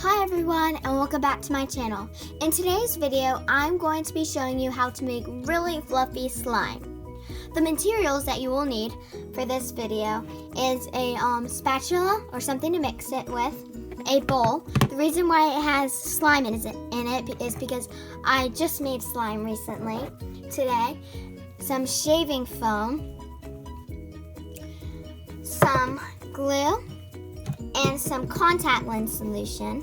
Hi everyone, and welcome back to my channel. In today's video, I'm going to be showing you how to make really fluffy slime. The materials that you will need for this video is a spatula or something to mix it with, a bowl. The reason why it has slime in it is because I just made slime recently, today. Some shaving foam, some glue, and some contact lens solution.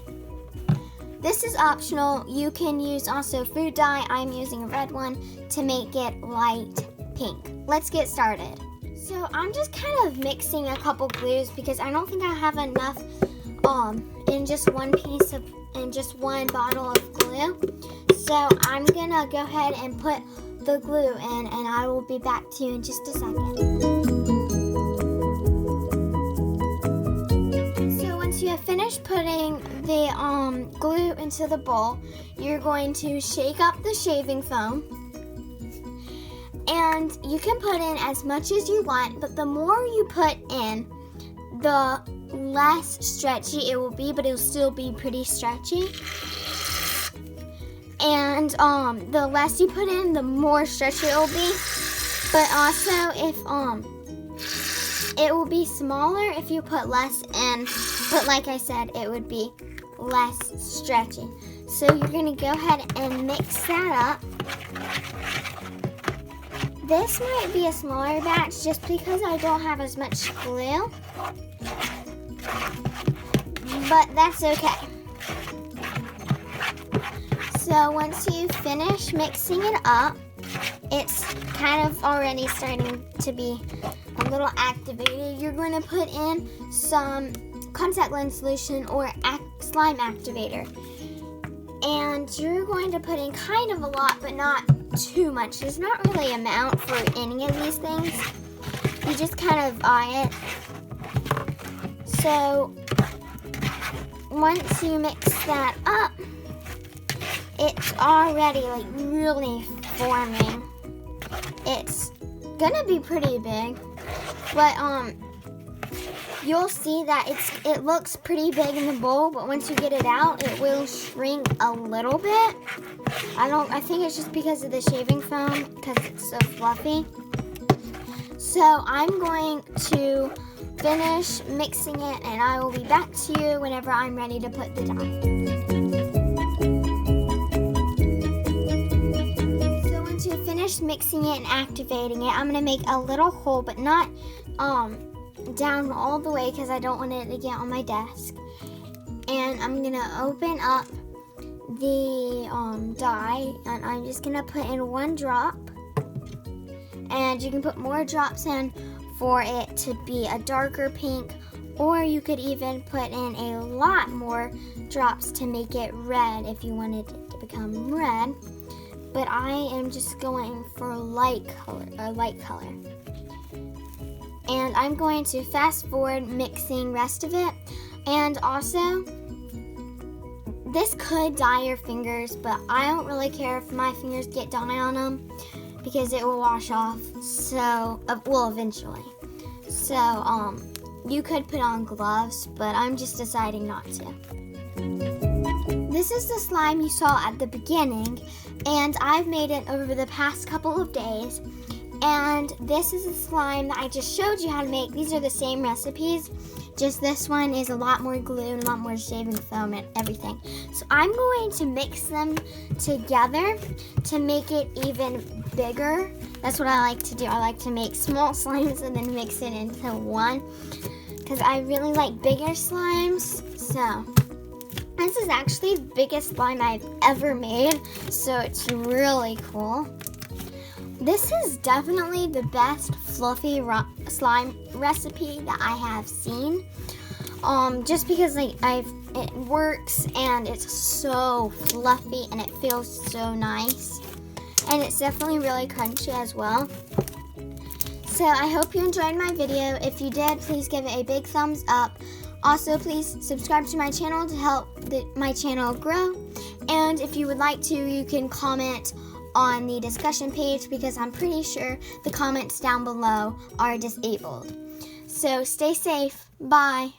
This is optional. You can use also food dye. I'm using a red one to make it light pink. Let's get started. So I'm just kind of mixing a couple glues because I don't think I have enough in just one bottle of glue. So I'm gonna go ahead and put the glue in, and I will be back to you in just a second. Once you have finished putting the glue into the bowl, you're going to shake up the shaving foam. And you can put in as much as you want, but the more you put in, the less stretchy it will be, but it'll still be pretty stretchy. And the less you put in, the more stretchy it will be. But also, if it will be smaller if you put less in, but like I said, it would be less stretchy. So you're gonna go ahead and mix that up. This might be a smaller batch just because I don't have as much glue, but that's okay. So once you finish mixing it up, it's kind of already starting to be a little activated. You're going to put in some contact lens solution or slime activator. And you're going to put in kind of a lot, but not too much. There's not really an amount for any of these things. You just kind of eye it. So once you mix that up, it's already like really forming. It's gonna be pretty big, but you'll see that it looks pretty big in the bowl, but once you get it out, it will shrink a little bit. I think it's just because of the shaving foam, because it's so fluffy. So I'm going to finish mixing it, and I will be back to you whenever I'm ready to put the dye. Mixing it and activating it, I'm going to make a little hole, but not down all the way because I don't want it to get on my desk. And I'm going to open up the dye, and I'm just going to put in one drop. And you can put more drops in for it to be a darker pink, or you could even put in a lot more drops to make it red if you wanted it to become red. But I am just going for light color. And I'm going to fast forward mixing rest of it. And also, this could dye your fingers, but I don't really care if my fingers get dye on them because it will wash off. So, well, eventually. So, you could put on gloves, but I'm just deciding not to. This is the slime you saw at the beginning, and I've made it over the past couple of days. And this is the slime that I just showed you how to make. These are the same recipes, just this one is a lot more glue and a lot more shaving foam and everything. So I'm going to mix them together to make it even bigger. That's what I like to do. I like to make small slimes and then mix it into one because I really like bigger slimes. So this is actually the biggest slime I've ever made, so it's really cool. This is definitely the best fluffy slime recipe that I have seen. Just because it works and it's so fluffy and it feels so nice. And it's definitely really crunchy as well. So I hope you enjoyed my video. If you did, please give it a big thumbs up. Also, please subscribe to my channel to help my channel grow. And if you would like to, you can comment on the discussion page because I'm pretty sure the comments down below are disabled. So stay safe. Bye.